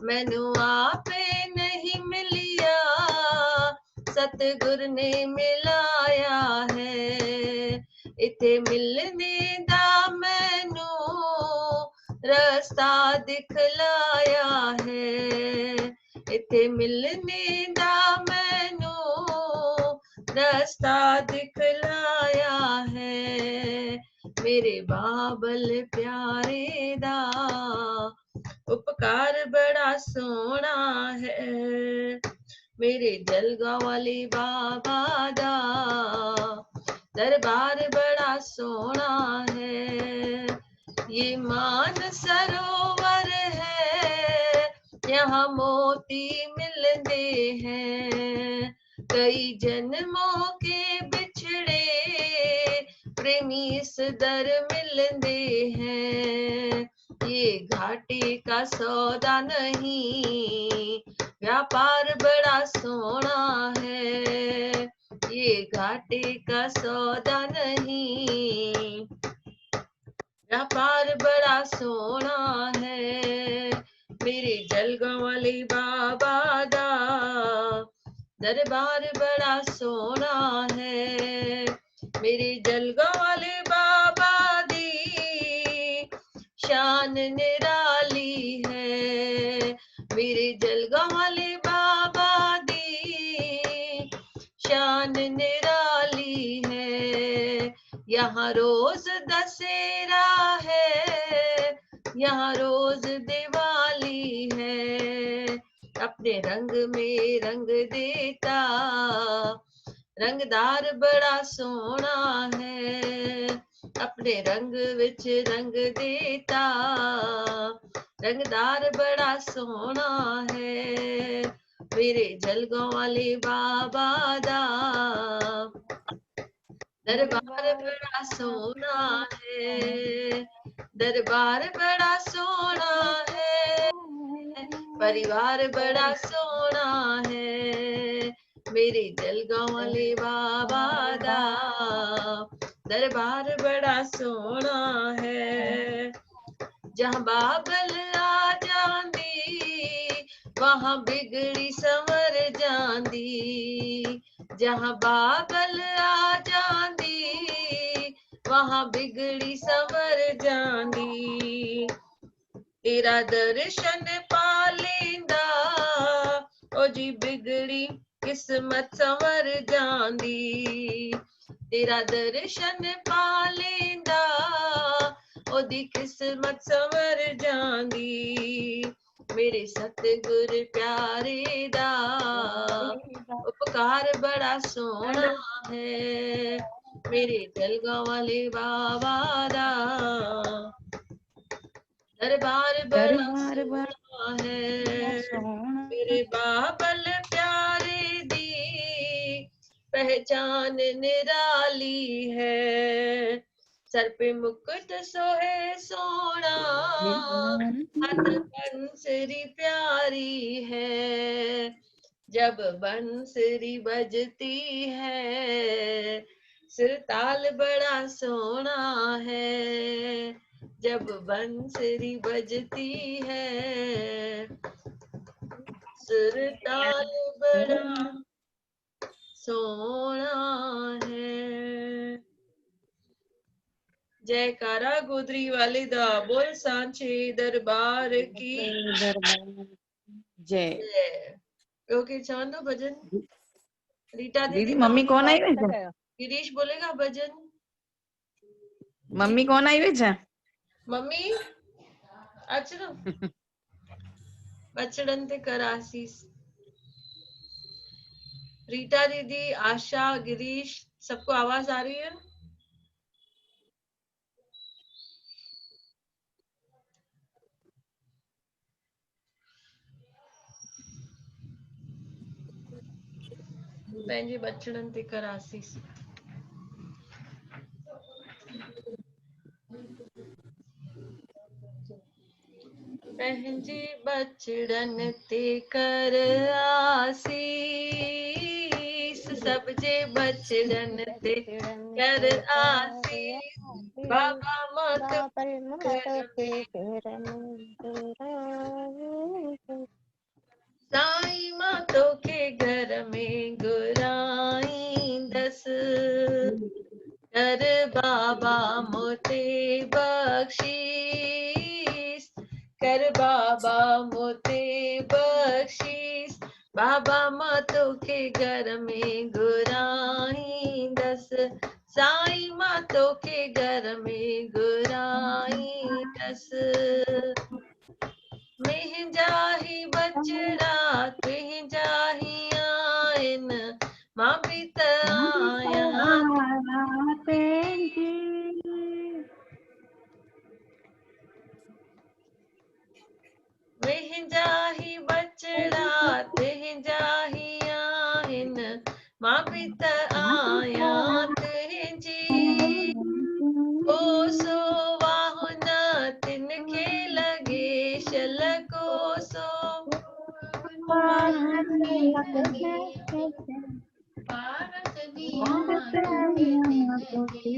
मैनू आपे नहीं मिलिया, सतगुर ने मिलाया है। इथे मिलने दा मैनू रास्ता दिखलाया है। इथे मिलने दा मैनू रास्ता दिखलाया है। मेरे बाबल प्यारे दा उपकार बड़ा सोना है। मेरे जलगांव वाली बाबा दा दरबार बड़ा सोना है। ये मान सरोवर है, यहाँ मोती मिलते हैं। कई जन्मों के बिछड़े प्रेमी इस दर मिलते हैं। ये घाटी का सौदा नहीं, व्यापार बड़ा सोना है। ये घाटी का सौदा नहीं, व्यापार बड़ा सोना है। मेरे जलगांव वाली बाबा दा दरबार बड़ा सोना है। मेरे जलगांव वाले बाबा दी शान निराली है। मेरे जलगांव वाले बाबा दी शान निराली है। यहाँ रोज दशहरा है, यहाँ रोज दिवाली है। अपने रंग में रंग देता रंगदार बड़ा सोना है। अपने रंग विच रंग देता रंगदार बड़ा सोना है। मेरे जलगांव वाले बाबा दा दरबार बड़ा सोना है। दरबार बड़ा सोना है। परिवार बड़ा सोना है। मेरे जलगांव वाले बाबा दा दरबार बड़ा सोना है। जहाँ बाबल आ जांदी वहाँ बिगड़ी संवर जांदी। जहाँ बाबल आ जांदी वहाँ बिगड़ी संवर जांदी। तेरा दर्शन पा लेंदा ओ जी बिगड़ी किस्मत संवर जांदी। तेरा दर्शन पा लेंदा ओदी किस्मत संवर जांदी। मेरे सतगुर प्यारे दा उपकार बड़ा सोना है। मेरे जलगांव वाले बाबा दा दरबार बड़ा सोना है। मेरे बाबल प्यारे दी पहचान निराली है। सर पे मुकुट सोहे सोना, हाथ बंसरी प्यारी है। जब बंसरी बजती है सिर ताल बड़ा सोना है। जब बंसरी बजती है सिर ताल बड़ा सोना है। जयकारा गोदरी वाले दा बोल सांचे दरबार की जय। ओके चांदो भजन। रीटा दीदी मम्मी कौन आई हुई है? गिरीश बोलेगा भजन। मम्मी कौन आई हुई है? मम्मी अच्छा बचड़न ते कर आशीष। रीटा दीदी, आशा, गिरीश, सबको आवाज आ रही है? पंहिंजे बचड़न ते कर आशीष। पंहिंजे बचड़न ते कर आसीस। सब जे बचड़न ते कर आसीस। बाबा मत कर बाबा मोते बख्शीस। बाबा मां तोखे घर में घुराईंदस, साईं मां तोखे घर में घुराईंदस। मुंहिंजा ही बचड़ा तुंहिंजा ही आहिनि, मां बि त आहियां तेरी। मुंहिंजा ही बचड़ा तुंहिंजा ही आहिनि, मां बि त आहियां तुंहिंजी। कोसो वाहु न तिन खे लॻे शल कोसो, पारस दिया मां तोखे तिन दी,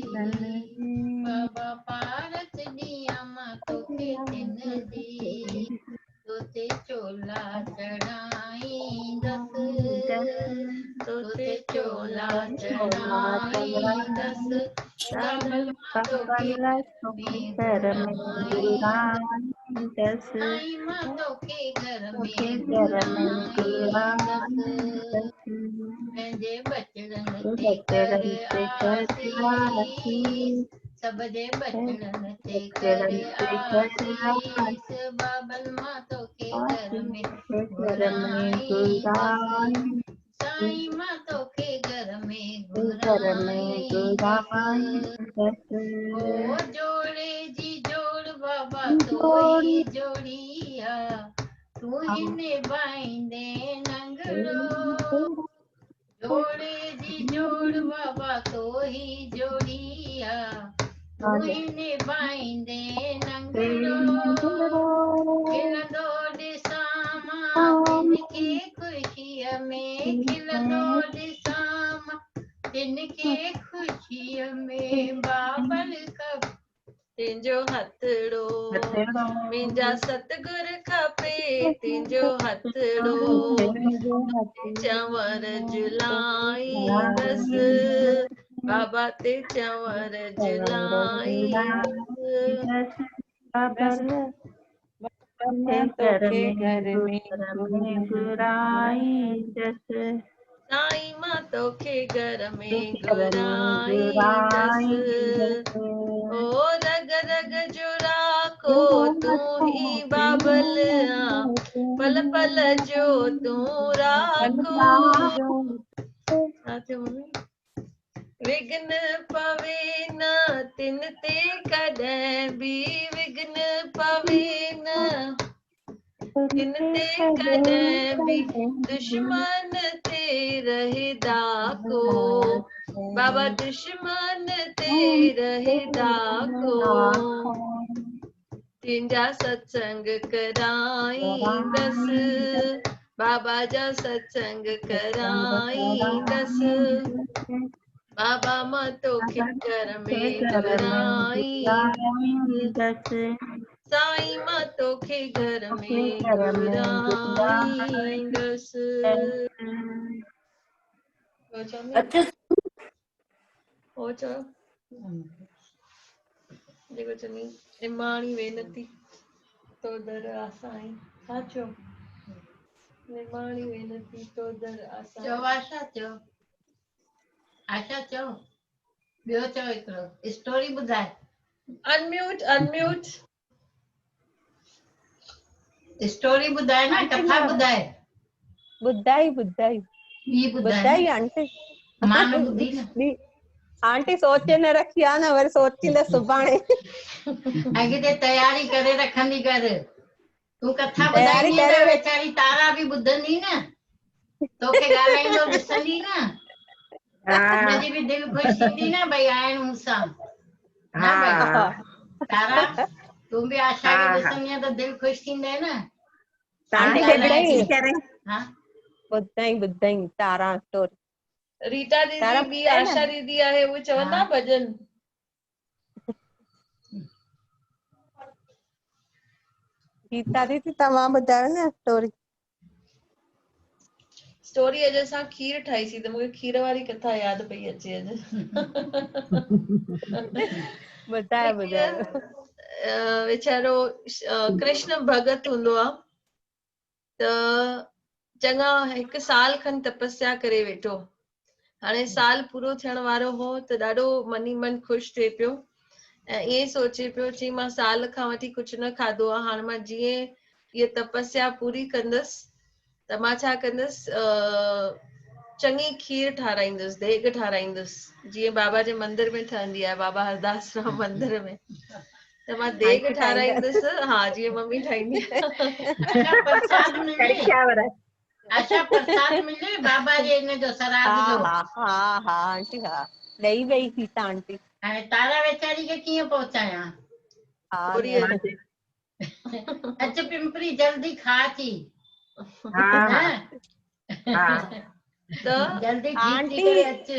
बाबा पारस दिया मां तोखे तिन दी, तोते चोला चढ़ाईंदस, तोते चोला चढ़ाईंदस, बाबल मां तोखे में घुराईंदस, साईं मां तोखे घर में घुराईंदस, पंहिंजे बचड़नि ते कर आसीस, सब जे बचड़नि ते कर आसीस, बाबल मां तोखे घर में घुराईंदस, साईं मां तोखे घर में घुराईंदस। ओ जोड़े जी जोड़ बाबा तोही जोड़िया, तू ही निभाईंदे नंगड़ो, जोड़े जी जोड़ बाबा तोही जोड़िया, तू ही निभाईंदे नंगड़ो, खिलंदो ॾिसां मां तिन खे ख़ुशीअ में, खिलंदो ॾिसां मां तिन खे ख़ुशीअ में, बाबल कब तुंहिंजो हथड़ो, मुंहिंजा सतगुर खपे तुंहिंजो हथड़ो, चंवर झुलाईंदस, बाबा ते चंवर झुलाईंदस, तोखे घर में घुराईंदस, साईं मां तोखे घर में घुराईंदस। ओ रग रग जो राखो तूं ही बाबल आ, पल पल जो तूं राखो, विघ्न पवे न तिन ते कॾहिं बि, विघ्न पवे न तिन ते कॾहिं बि, दुश्मन ते रहे डाको, बाबा दुश्मन ते रहे डाको, तुंहिंजा सत्संग कराईंदस, बाबा जा सत्संग कराईंदस, बाबा मां तोखे घर में घुराईंदस, साईं मां तोखे घर में घुराईंदस। अच्छा हो चओ जेको चवनी निमाणी वेनती तो दर आसाई, छा चओ? निमाणी वेनती तो दर आसाई। चओ आशा, चओ आशा, चओ ॿियो, चओ हिकिड़ो स्टोरी ॿुधाए। अनम्यूट अनम्यूट स्टोरी ॿुधाए न, कथा ॿुधाए। ॿुधाई ॿी ॿुधाए ॿुधाई न, आंटी, मां न ॿुधी न। आंटी सोचे न रखी आहे न, वरी सोचींदे सुभाणे। अॻिते तयारी करे रखंदी कर, तूं कथा तयारी ॿुधाईंदी त करे वेचारी तारा बि ॿुधंदी न, तोखे ॻाल्हाईंदो ॾिसंदी न, हुनजी बि दिलि ख़ुशि थींदी न, भई आहिनि मूंसां न भई। तारा तूं बि आशा खे ॾिसंदीअ त दिलि ख़ुशि थींदे न। आंटी ॿुधाई तारा स्टोरी। रीटा दीदी बि आशा दीदी आहे, उहे चवंदा भॼन। गीता दीदी तव्हां ॿुधायो न स्टोरी। स्टोरी अॼु असां खीर ठाहीसीं त मूंखे खीर वारी कथा यादि पई अचे अॼु। ॿुधायो। वीचारो कृष्ण भगत हूंदो आहे त चङा 1 साल खन तपस्या करे वेठो। हाणे साल पूरो थियण वारो हो त ॾाढो मनी मन ख़ुशि थिए पियो ऐं ईअं सोचे पियो चई मां साल खां वठी कुझु न खाधो आहे, हाणे मां जीअं इहा तपस्या पूरी कंदसि त मां छा कंदसि चङी खीर ठाराईंदसि, देग ठाराईंदसि जीअं बाबा जे मंदिर में ठहंदी आहे, बाबा हरदास राम मंदिर में। त मां देग आंटी ठाहींदसि ठाराईंदसि, हा जीअं मम्मी ठाहींदी आहे। अच्छा प्रसाद कढ़ी मिले, चांवर। अच्छा प्रसाद मिले बाबा जे इन जो श्राद्ध हाँ जो। हाँ हाँ हाँ आंटी हाँ, ॾेई वई थी त आंटी। हाणे तारा वेचारी खे कीअं पहुचायां? हाँ कुरियर। अच पिंपरी जल्दी खा अची। हाँ हाँ हाँ त जल्दी ठीक थी आंटी करे अच।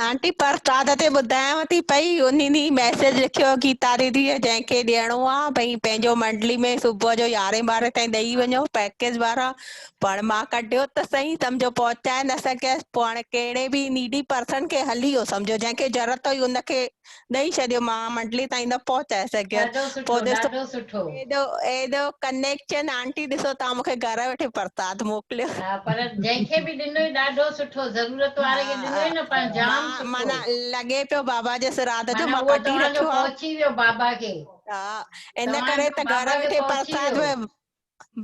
आंटी प्रसाद ते ॿुधायांव थी पई उन ॾींहुं मैसेज लिखियो गीता दीदीअ जंहिंखे ॾियणो आहे भई पंहिंजो मंडली में सुबुह जो 11-12 ताईं ॾेई वञो पैकेज वारा। पर मां कढियो त सही, सम्झो पहुचाए न सघियसि। पोइ हाणे कहिड़े बि नीडी पर्सन खे हली वियो, सम्झो जंहिंखे ज़रूरत हुई उनखे ॾेई छॾियो, मां मंडली ताईं न पहुचाए सघियसि। ॾाढो सुठो, पोइ ॾिसो ॾाढो सुठो। एॾो कनेक्शन आंटी, ॾिसो तव्हां मूंखे घर वेठे प्रसाद मोकिलियो। हा पर जंहिंखे बि ॾिनोई ॾाढो सुठो, ज़रूरत वारे खे ॾिनोई न पाण जाम मां सुठो। माना लॻे पियो बाबा जे श्राद्ध जो माना मां उहो कढी तव्हांजो रखियो आहे। पहुची वियो बाबा खे। हा इन करे तव्हांजो त घर बाबा खे वेठे पहुची प्रसाद वियो। में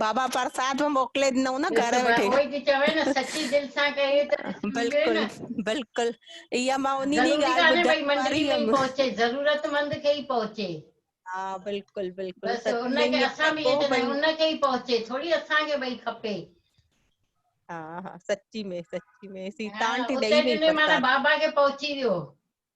बाबा प्रसाद में मोकिले ॾिनऊं न ॾिस घर वेठे। उहोई थी चवे न, सची दिलि सां कयो त ॾिस मिलियो बिल्कुलु न। बिल्कुलु, इहा मां उन्ही ॾींहुं ज़रूरी ॻाल्हि कान्हे भई ॿुधण मंडली वारी में ई हुयमि। पहुचे, ज़रूरतमंद खे ई पहुचे। हा बिल्कुलु बिल्कुलु, बसि सच में उनखे ईअं असां बि ईअं लॻो चवंदा भई। आहियूं उनखे ई पहुचे, थोरी असांखे भई खपे। हा हा सच्ची में सीता हा आंटी उते ॾेई वई ॾिनई माना प्रसाद। बाबा खे पहुची वियो।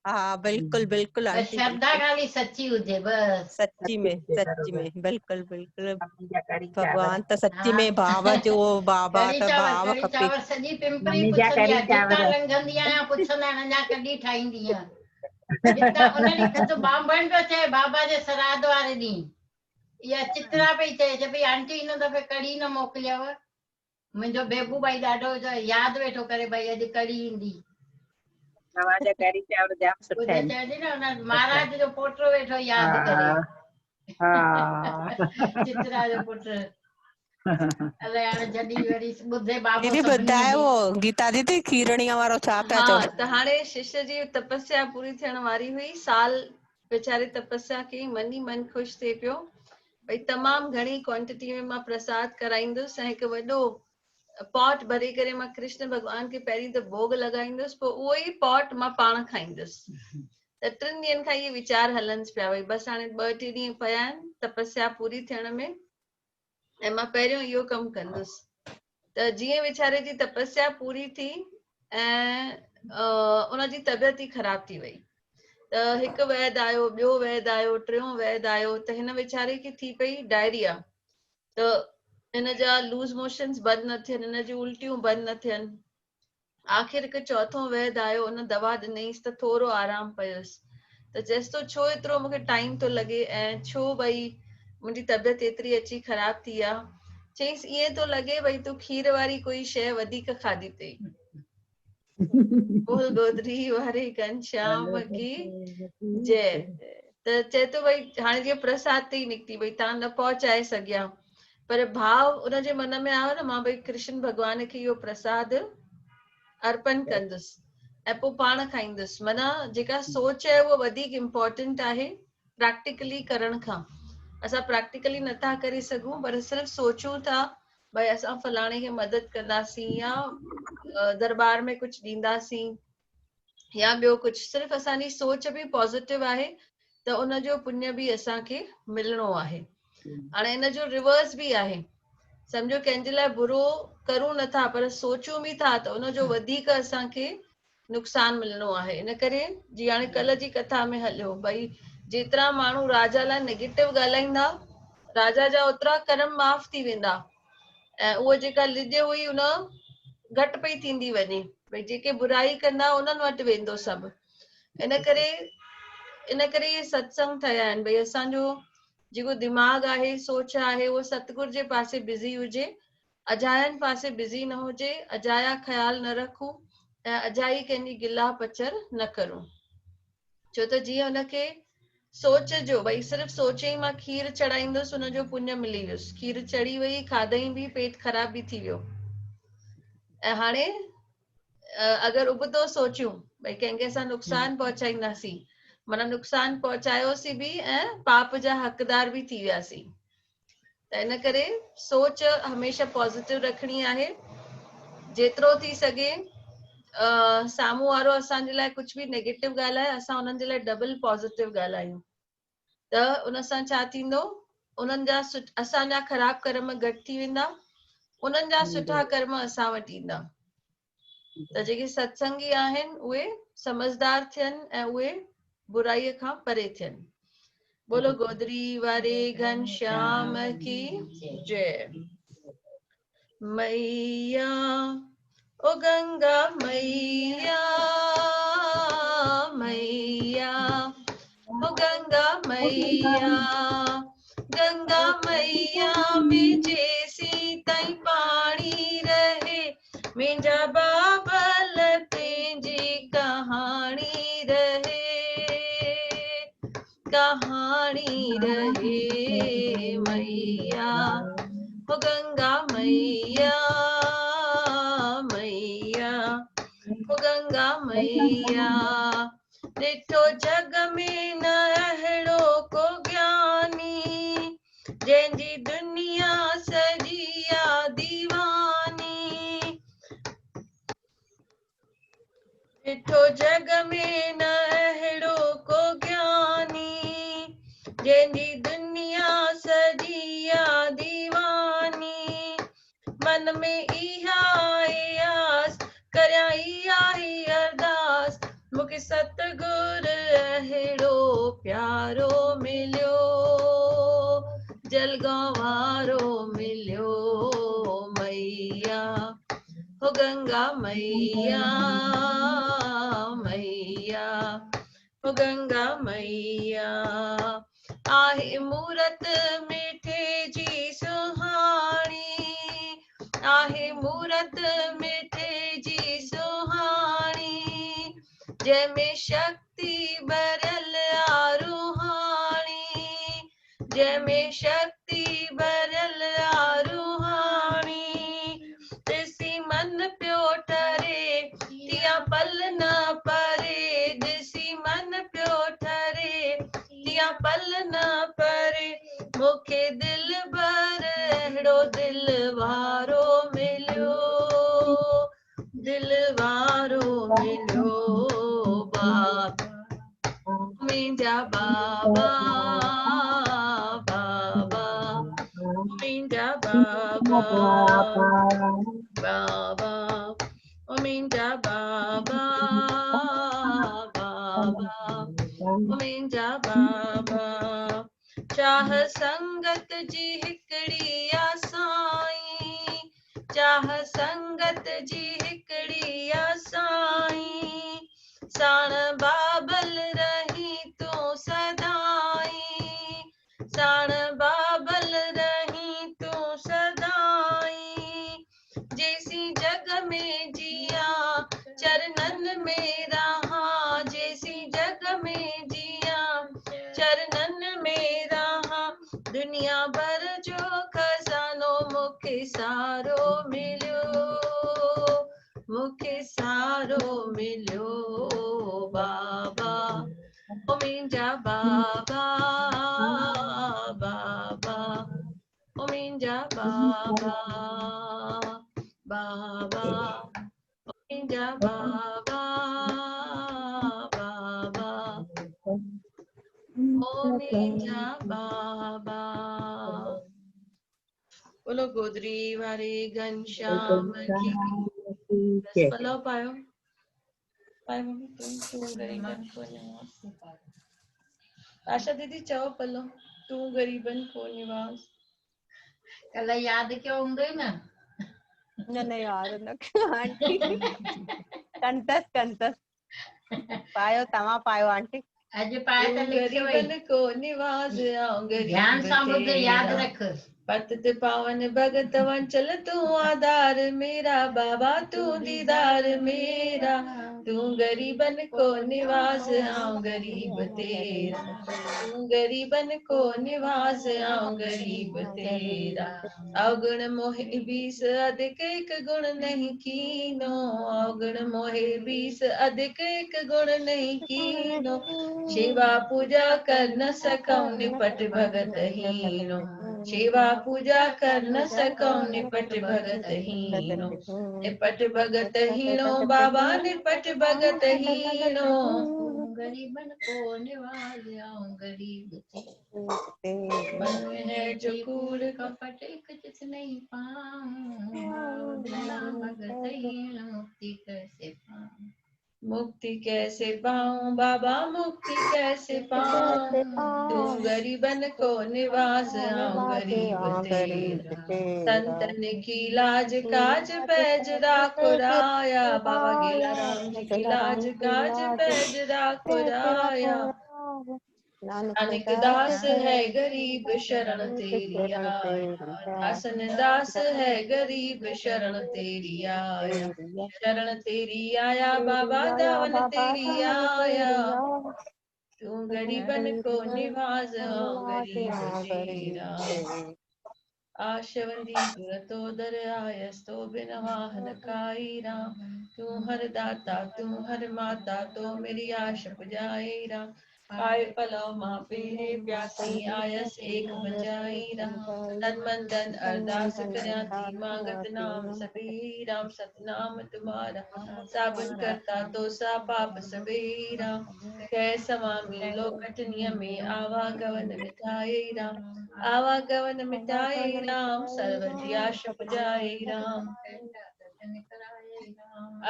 हा बिल्कुलु बिल्कुलु बस आंटी श्रद्धा बिल्कुलु, खाली सच्ची हुजे बस। सच्ची में बरोबर बिल्कुलु बिल्कुलु। मम्मी जा कढ़ी चांवर भॻवान त सच्ची हा में भाव जो, बाबा कढ़ी त चांवर, भाव कढ़ी खपे। चांवर सॼी पिंपरी मम्मी जा पुछंदी कढ़ी आहे, जितां चांवर लंघंदी आहियां पुछंदा आहिनि अञा कॾहिं ठाहींदीअ। जितां उन ॾींहुं थधि बांभण पियो चए बाबा जे श्राद्ध वारे ॾींहुं, इहा चित्रा पई चए पई आंटी हिन दफ़े कढ़ी न मोकिलियव। मुंहिंजो बेबू भाई ॾाढो यादि वेठो करे भई अॼु कढ़ी ईंदी। तव्हांजा कढ़ी चांवर जाम सुठा ॿुधे आहिनि। चए थी न हुन अच्छा महाराज जो पोटो वेठो हा यादि करे। हा चित्रा जो पुटु। अलाए हाणे जॾहिं वरी ॿुधे बाबो दीदी सभिनीअ ॿुधायो जी। गीता दीदी खीरणीअ वारो छा पिया हा चओ? त हाणे शिष्य जी तपस्या पूरी थियण वारी हुई, साल वेचारे तपस्या कई, मनी मन ख़ुशि थिए पियो भई तमामु घणी क्वांटिटी में मां प्रसाद कराईंदुसि ऐं हिकु वॾो पॉट भरे करे मां कृष्ण भॻवान खे पहिरीं त भोग लॻाईंदुसि, पोइ उहो ई पॉट मां पाण खाईंदुसि। त 3 ॾींहंनि खां इहे वीचार हलनि पिया भई बसि हाणे 2-3 ॾींहं पिया आहिनि तपस्या पूरी थियण में ऐं मां पहिरियों इहो कमु कंदुसि। त जीअं वीचारे जी तपस्या पूरी थी ऐं उनजी तबियत ई ख़राब थी वई। त हिकु वैद्य आयो, ॿियो वैद्य आयो, टियों वैद्य आयो, त हिन वीचारे खे थी पई डायरिया। त हिन जा लूज़ मोशंस बंदि न थियनि, हिन जी उल्टियूं बंदि न थियनि। आख़िर हिकु चौथों वैद्य आयो, उन दवा ॾिनईसि त थोरो आराम पियुसि। त चएसि तो छो एतिरो मूंखे टाइम थो लॻे ऐं छो भई मुंहिंजी तबियत एतिरी अची ख़राब थी आहे। चईसि ईअं थो लॻे भई तूं खीर वारी कोई शइ वधीक खाधी अथई। बोल गोदरी वारे घनश्याम की जय। त चए थो भई हाणे जीअं प्रसाद ते ई निकिती भई तव्हां न पहुचाए सघिया, पर भाव उनजे मन में आयो न मां भई कृष्ण भॻवान खे इहो प्रसाद अर्पण कंदुसि ऐं पोइ पाण खाईंदुसि। माना जेका सोच आहे उहा वधीक इम्पोर्टेंट आहे प्रैक्टिकली करण खां। असां प्रैक्टिकली नथा करे सघूं पर सिर्फ़ु सोचूं था भई असां फलाणे खे मदद कंदासीं या दरबार में कुझु ॾींदासीं या ॿियो कुझु, सिर्फ़ु असांजी सोच बि पॉज़िटिव आहे त उनजो पुण्य बि असांखे मिलणो आहे। हाणे इन जो रिवर्स बि आहे, सम्झो कंहिंजे लाइ बुरो करूं नथा पर सोचूं बि था त उनजो वधीक असांखे नुक़सान मिलणो आहे। इन करे जीअं हाणे कल्ह जी कथा में हलियो भई जेतिरा माण्हू राजा लाइ नेगेटिव ॻाल्हाईंदा राजा जा ओतिरा कर्म माफ़ थी वेंदा ऐं उहा जेका लिॼ हुई उन घटि पई थींदी वञे। भई जेके बुराई कंदा उन्हनि वटि वेंदो सभु। इन करे इहे सत्संग ठहिया आहिनि भई असांजो जेको दिमाग़ आहे, सोच आहे, उहो सतगुर जे पासे बिज़ी हुजे, अजायनि पासे बिज़ी न हुजे, अजाया ख़्याल न रखूं ऐं अजाई कंहिंजी गिला पचर न करूं। छो त जीअं हुनखे सोच जो भई सिर्फ़ सोचे ई मां खीर चढ़ाईंदुसि हुनजो पुण्य मिली वियुसि, खीर चढ़ी वई खाधई बि पेट ख़राब बि थी वियो। ऐं हाणे अगर उबतो सोचियूं भई कंहिंखे असां नुक़सान पहुचाईंदासीं, माना नुक़सान पहुचायोसीं बि ऐं पाप जा हक़दार बि थी वियासीं। त इन करे सोच हमेशा पॉजिटिव रखणी आहे। जेतिरो थी सघे साम्हूं वारो असांजे लाइ कुछ बि नेगेटिव ॻाल्हाए असां उन्हनि जे लाइ डबल पॉजिटिव ॻाल्हायूं, त उन सां छा थींदो, उन्हनि जा असांजा ख़राब कर्म घटि थी वेंदा, उन्हनि जा सुठा कर्म असां वटि ईंदा। त जेके सत्संगी आहिनि उहे समझदार थियनि ऐं उहे बुराईअ खां परे थियनि। बोलो गोदरी वारे घनश्याम की जय। मैया ओ गंगा मैया, मैया ओ गंगा मैया, गंगा मैया में जैसी तई पानी रहे, मुंहिंजा बाबल पंहिंजी कहाणी रहे, कहाणी रहे मैया ओ गंगा मैया, मैया ओ गंगा मैया। ॾिठो जग में न अहिड़ो को ज्ञानी, जंहिंजी दुनिया सॼी आ दीवानी। ॾिठो जग में न अहिड़ो को ज्ञानी, जंहिंजी दुनिया सॼी आ दीवानी। मन में इहा आहे आस, करियां इहा ई अरदास, मूंखे सतगुर अहिड़ो प्यारो मिलियो, जलगांव वारो मिलियो मैया हो गंगा मैया, मैया हो गंगा मैया। आहे मूरत मिठे जी सुहाणी, आहे मूरत मिठे जी सुहाणी, जंहिंमें शक्ति भरियल आ रूहानी, जंहिंमें शक्ति भरियल आ रूहानी। ॾिसी मन पियो ठरे तिया पल न परे, ॾिसी मन पियो ठरे तिया पल न परे, मूंखे दिल भर अहिड़ो दिल वारो मिलियो, दिल वारो मिलियो बाबा मुंहिंजा बाबा, बाबा मुंहिंजा बाबा, बाबा मुंहिंजा बाबा, बाबा मुंहिंजा बाबा। चाह संगत जी हिकड़ी आ साईं, चाह संगत जी हिकड़ी आ साईं, साण बाबल रही तूं सदाई, साण बाबल रही तूं सदाई। जैसी जग में जिया चरणन में रहा, जैसी जग में जिया चरणन में रहा, दुनिया भर जो खजानो मूंखे सारो मिलियो, मूंखे सारो मिलियो बाबा ओ मुंहिंजा बाबा, बाबा ओ मुंहिंजा बाबा, बाबा ओ मुंहिंजा बाबा, बाबा ओ मुंहिंजा बाबा। बोलो गोदरी वारे घनश्याम की। बस पलव पायो, पाए मम्मी तूं ग़रीबन को निवास। आशा दीदी चओ पलव, तूं ग़रीबन को निवास। कल यादि कयो हूंदई न? न न यार न आंटी, कंतस कंतस पायो, तव्हां पायो आंटी। अॼु पाए त लिखियो गरीबन को निवास आऊं ध्यान गरीब सां ॿुध, यादि तेरा, रख। पतित पावन भगत वंचल तू आधार मेरा, बाबा तू दीदार मेरा, तू गरीबन को निवाज आऊं गरीब तेरा, तू गरीबन को निवाज आऊं गरीब तेरा। अवगुण मोहे 20 अधिक एक गुण नहीं कीनो, अवगुण मोहे 20 अधिक एक गुण नहीं कीनो। सेवा पूजा कर न सकऊं निपट भगत हीनो, सेवा पूजा कर न सकऊं निपट भगत हीनो। निपट भगत हीनो बाबा निपट भगत हीनो। गरीबन को निवाज आऊं गरीब तेरा। मन में है जो कूड़ कपट एक चित नहीं पाऊं, बिना भगत हीन मुक्ति कैसे पाऊं। मुक्ति कैसे पाऊं बाबा मुक्ति कैसे पाऊं, तू गरीबन को निवाज आऊं गरीब तेरा। संतन की लाज काज पैज राखो राया, बाबा गेला राम जी की लाज काज पैज राखो राया। नानक दास है गरीब शरण तेरी आया, दासन दास है गरीब शरण तेरी आया। शरण तेरी आया बाबा दावन तेरी आया, तू गरीबन को निवाज गरीब तेरा। आशवंदी गुरतोदर आयस्तो बिन वाहन काई राम, तू हर दाता तू हर माता तो मेरी आश पुजाई राम। आय पलो माँ पीरे प्यासी आयस एक बजाई राम, तन मन धन अरदास करती मांगत नाम सबी राम। सतनाम तुम्हारा साबन करता तो सा पाप सबे राम, कह समामी लोकट नियमे आवागवन मिठाई राम। आवागवन मिटाई राम, सर्वधि आश पुजाई राम।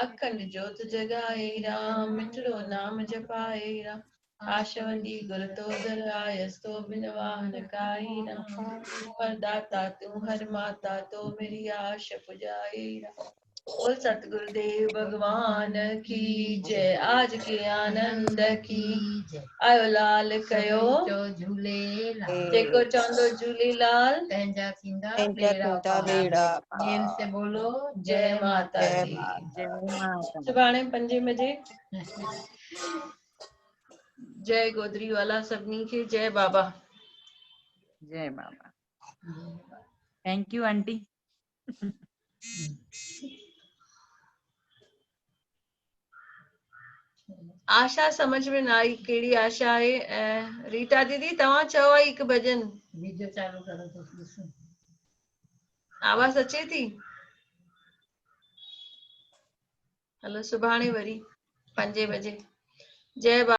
अखंड ज्योत जगाए राम, मिठड़ो नाम जपाए राम। आशवंदी गुर तो दरायस्तो बिन वाहन काई राम, तू हर दाता तू हर माता तो मेरी आश पुजाई राम। बोल सतगुरुदेव भगवान की जय, आज के आनंद की जय। आयो लाल कयो जो झूलेलाल, जेको चवंदो झूलेलाल तंहिंजा थींदा बेड़ा पार। प्रेम से बोलो जय माता दी। जय माता। सुभाणे 5 बजे जय गोदरी वाला सभिनी खे जय बाबा। जय बाबा। Thank you aunty. आशा समझ में न आई कहिड़ी आशा आहे। रीटा दीदी तव्हां चओ आई हिकु भॼन वीडियो चालू करो तो आवाज़ अचे थी। हलो सुभाणे वरी 5 बजे जय बाबा।